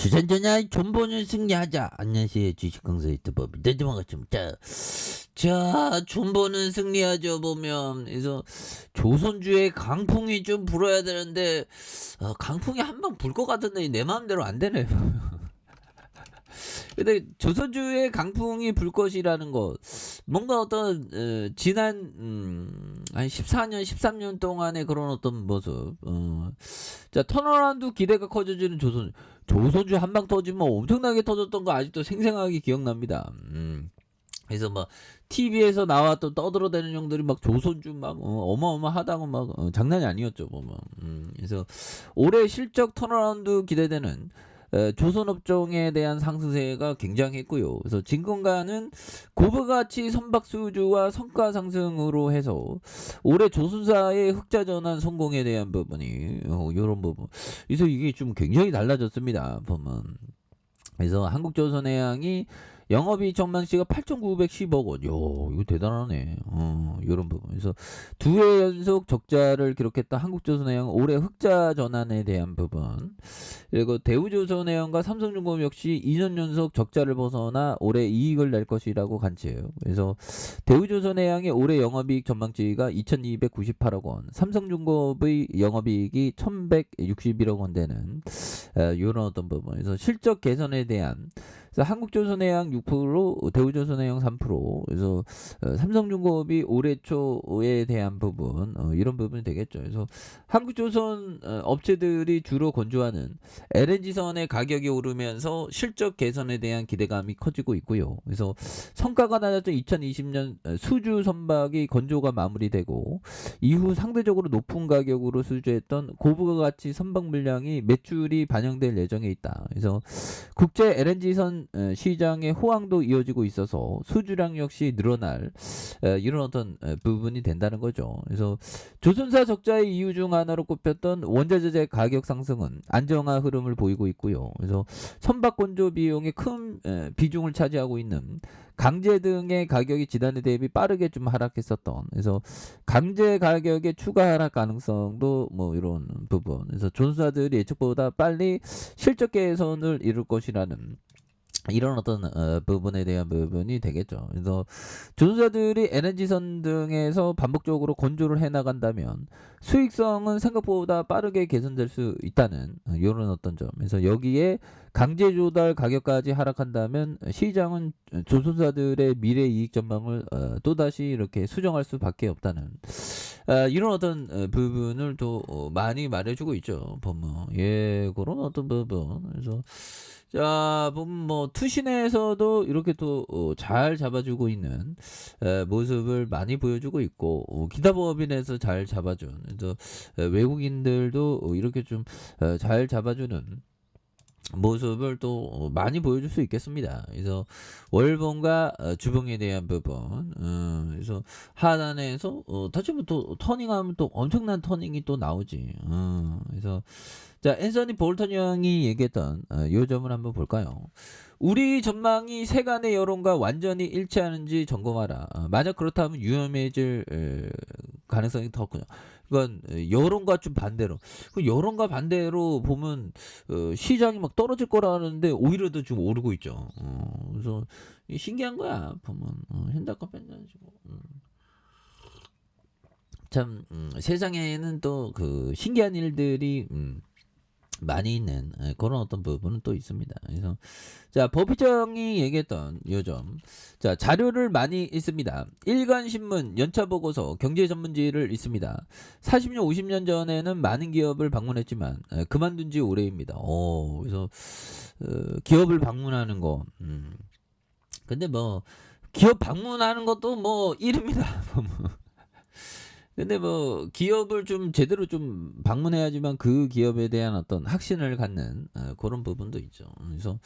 주전자냐 존버는 승리하자. 안녕하세요, 주식강사 유튜버 반갑습니다. 자, 존버는 승리하죠. 보면 그래서 조선주의 강풍이 좀 불어야 되는데 강풍이 한 방 불 것 같은데 내 마음대로 안 되네. 근데 조선주의 강풍이 불 것이라는 것, 뭔가 어떤 지난 한 14년 13년 동안의 그런 어떤 모습, 자, 턴어라운드 기대가 커져지는 조선주 한 방 터지면 엄청나게 터졌던 거 아직도 생생하게 기억납니다. 그래서 막 TV에서 나왔던 떠들어대는 형들이 막 조선주 막 어마어마하다고 막 장난이 아니었죠, 보면. 그래서 올해 실적 턴어라운드 기대되는 조선업종에 대한 상승세가 굉장했고요. 그래서 진건가는 고부가치 선박수주와 성과 상승으로 해서 올해 조선사의 흑자 전환 성공에 대한 부분이 이런 부분. 그래서 이게 좀 굉장히 달라졌습니다. 보면. 그래서 한국조선해양이 영업이익 전망치가 8,910억 원. 이거 대단하네. 이런 부분. 그래서 두 해 연속 적자를 기록했던 한국조선해양 올해 흑자 전환에 대한 부분. 그리고 대우조선해양과 삼성중공업 역시 2년 연속 적자를 벗어나 올해 이익을 낼 것이라고 간치해요. 그래서 대우조선해양의 올해 영업이익 전망치가 2,298억 원, 삼성중공업의 영업이익이 1,161억 원 되는 이런 어떤 부분. 그래서 실적 개선에 대한, 그래서 한국조선해양 6%, 대우조선해양 3%, 그래서 삼성중공업이 올해 초에 대한 부분, 이런 부분이 되겠죠. 그래서 한국조선 업체들이 주로 건조하는 LNG선의 가격이 오르면서 실적 개선에 대한 기대감이 커지고 있고요. 그래서 성과가 낮았던 2020년 수주 선박이 건조가 마무리되고 이후 상대적으로 높은 가격으로 수주했던 고부가가치 선박 물량이 매출이 반영될 예정에 있다. 그래서 국제 LNG선 시장의 호황도 이어지고 있어서 수주량 역시 늘어날 이런 어떤 부분이 된다는 거죠. 그래서 조선사 적자의 이유 중 하나로 꼽혔던 원자재재 가격 상승은 안정화 흐름을 보이고 있고요. 그래서 선박 건조 비용의 큰 비중을 차지하고 있는 강제 등의 가격이 지난해 대비 빠르게 좀 하락했었던, 그래서 강제 가격의 추가 하락 가능성도 뭐 이런 부분. 그래서 조선사들이 예측보다 빨리 실적 개선을 이룰 것이라는 이런 어떤 부분에 대한 부분이 되겠죠. 그래서 조선사들이 에너지선 등에서 반복적으로 건조를 해나간다면 수익성은 생각보다 빠르게 개선될 수 있다는 이런 어떤 점. 그래서 여기에 강제 조달 가격까지 하락한다면 시장은 조선사들의 미래 이익 전망을 또다시 이렇게 수정할 수밖에 없다는 이런 어떤 부분을 또 많이 말해주고 있죠. 보면 그런 어떤 부분. 그래서 자, 보면 뭐 투신에서도 이렇게 또 잘 잡아주고 있는 모습을 많이 보여주고 있고, 기타법인에서 잘 잡아준, 그래서 외국인들도 이렇게 좀 잘 잡아주는 모습을 또 많이 보여줄 수 있겠습니다. 그래서 월봉과 주봉에 대한 부분, 그래서 하단에서 다시 한번 또 터닝하면 또 엄청난 터닝이 또 나오지. 그래서 자, 앤서니 볼턴 형이 얘기했던 요 점을 한번 볼까요? 우리 전망이 세간의 여론과 완전히 일치하는지 점검하라. 만약 그렇다면 위험해질 가능성이 더 크죠. 그건 여론과 좀 반대로. 그 여론과 반대로 보면 시장이 막 떨어질 거라는데 오히려 더 좀 오르고 있죠. 그래서 신기한 거야. 보면 현대카 펜션이고. 참 세상에는 또 그 신기한 일들이 많이 있는 그런 어떤 부분은 또 있습니다. 그래서 자, 버피정이 얘기했던 요점, 자, 자료를 많이 읽습니다. 일간신문, 연차보고서, 경제전문지를 읽습니다. 40년 50년 전에는 많은 기업을 방문했지만 그만둔 지 오래입니다. 그래서 기업을 방문하는 거, 근데 뭐 기업 방문하는 것도 뭐 일입니다. 근데 뭐 기업을 좀 제대로 좀 방문해야지만 그 기업에 대한 어떤 확신을 갖는 그런 부분도 있죠. 그래서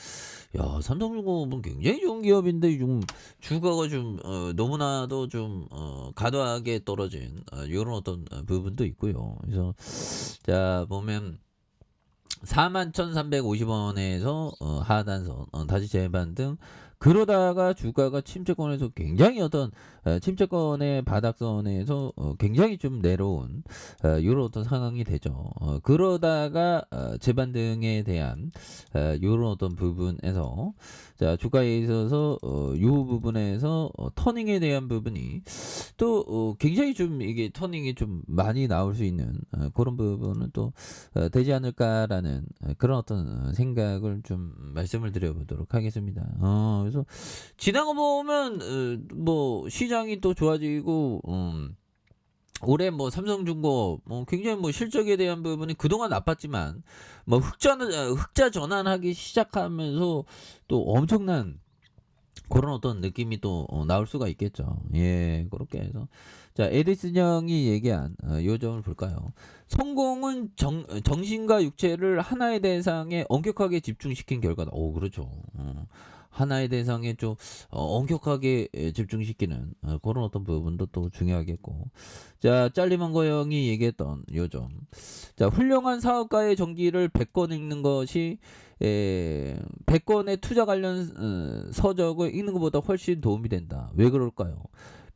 야, 삼성중공업은 굉장히 좋은 기업인데 좀 주가가 좀 너무나도 좀 과도하게 떨어진 이런 어떤 부분도 있고요. 그래서 자, 보면 41,350원에서 하단선, 다시 재반 등 그러다가 주가가 침체권에서 굉장히 어떤 침체권의 바닥선에서 굉장히 좀 내려온 요런 어떤 상황이 되죠. 그러다가 재반등에 대한 요런 어떤 부분에서 자 주가에 있어서 요 부분에서 터닝에 대한 부분이 또 굉장히 좀 이게 터닝이 좀 많이 나올 수 있는 그런 부분은 또 되지 않을까라는 그런 어떤 생각을 좀 말씀을 드려보도록 하겠습니다. 그래서 지나가 보면 뭐 시장이 또 좋아지고 올해 뭐 삼성중공 뭐 굉장히 뭐 실적에 대한 부분이 그동안 나빴지만 뭐 흑자 전환하기 시작하면서 또 엄청난 그런 어떤 느낌이 또 나올 수가 있겠죠. 예, 그렇게 해서 자 에디슨 형이 얘기한 요 점을 볼까요? 성공은 정신과 육체를 하나의 대상에 엄격하게 집중시킨 결과다. 오, 그렇죠. 하나의 대상에 좀 엄격하게 집중시키는 그런 어떤 부분도 또 중요하겠고. 자, 짤리먼거 형이 얘기했던 요 점. 자, 훌륭한 사업가의 전기를 100권 읽는 것이 100권의 투자 관련 서적을 읽는 것보다 훨씬 도움이 된다. 왜 그럴까요?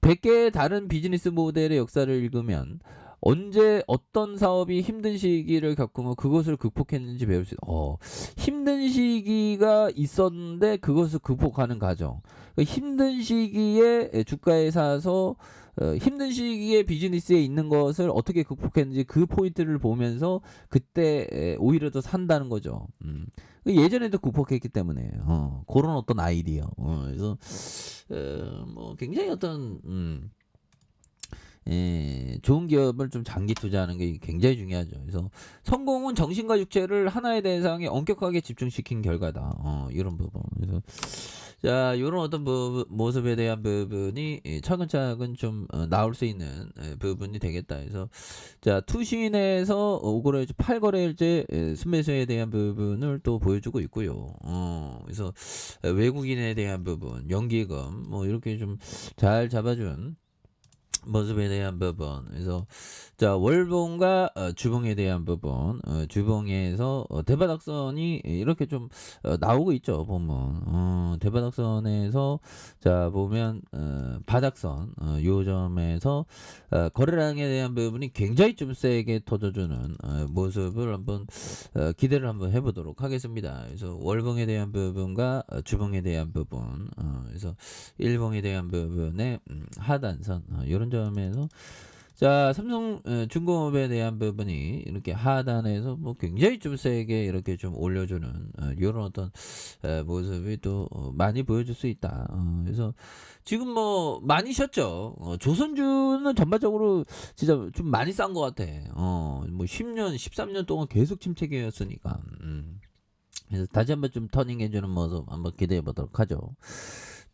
100개의 다른 비즈니스 모델의 역사를 읽으면 언제 어떤 사업이 힘든 시기를 겪으면 그것을 극복했는지 배울 수 있다. 힘든 시기가 있었는데 그것을 극복하는 과정. 힘든 시기에 주가에 사서 힘든 시기에 비즈니스에 있는 것을 어떻게 극복했는지 그 포인트를 보면서 그때 오히려 더 산다는 거죠. 예전에도 극복했기 때문에 그런 어떤 아이디어. 그래서 뭐 굉장히 어떤 좋은 기업을 좀 장기 투자하는 게 굉장히 중요하죠. 그래서 성공은 정신과 육체를 하나의 대상에 엄격하게 집중시킨 결과다. 이런 부분. 그래서 자, 이런 어떤 모습에 대한 부분이 차근차근 좀 나올 수 있는 부분이 되겠다. 그래서 자, 투신에서 5거래일째, 8거래일째 순매수에 대한 부분을 또 보여주고 있고요. 그래서 외국인에 대한 부분, 연기금 뭐 이렇게 좀 잘 잡아준 모습에 대한 부분. 그래서 자 월봉과 주봉에 대한 부분. 주봉에서 대바닥선이 이렇게 좀 나오고 있죠. 보면 대바닥선에서 자 보면 바닥선 요 점에서 거래량에 대한 부분이 굉장히 좀 세게 터져주는 모습을 한번 기대를 한번 해보도록 하겠습니다. 그래서 월봉에 대한 부분과 주봉에 대한 부분. 그래서 일봉에 대한 부분의 하단선 이런 점에서 자 삼성 중공업에 대한 부분이 이렇게 하단에서 뭐 굉장히 좀 세게 이렇게 좀 올려주는 이런 어떤 모습이 또 많이 보여줄 수 있다. 그래서 지금 뭐 많이 쉬었죠. 조선주는 전반적으로 진짜 좀 많이 싼 것 같아. 뭐 10년 13년 동안 계속 침체기였으니까. 그래서 다시 한번 좀 터닝해주는 모습 한번 기대해 보도록 하죠.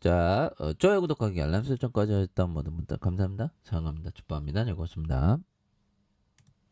자, 좋아요, 구독하기, 알람 설정까지 했던 모든 분들 감사합니다. 사랑합니다. 축복합니다. 네, 고맙습니다.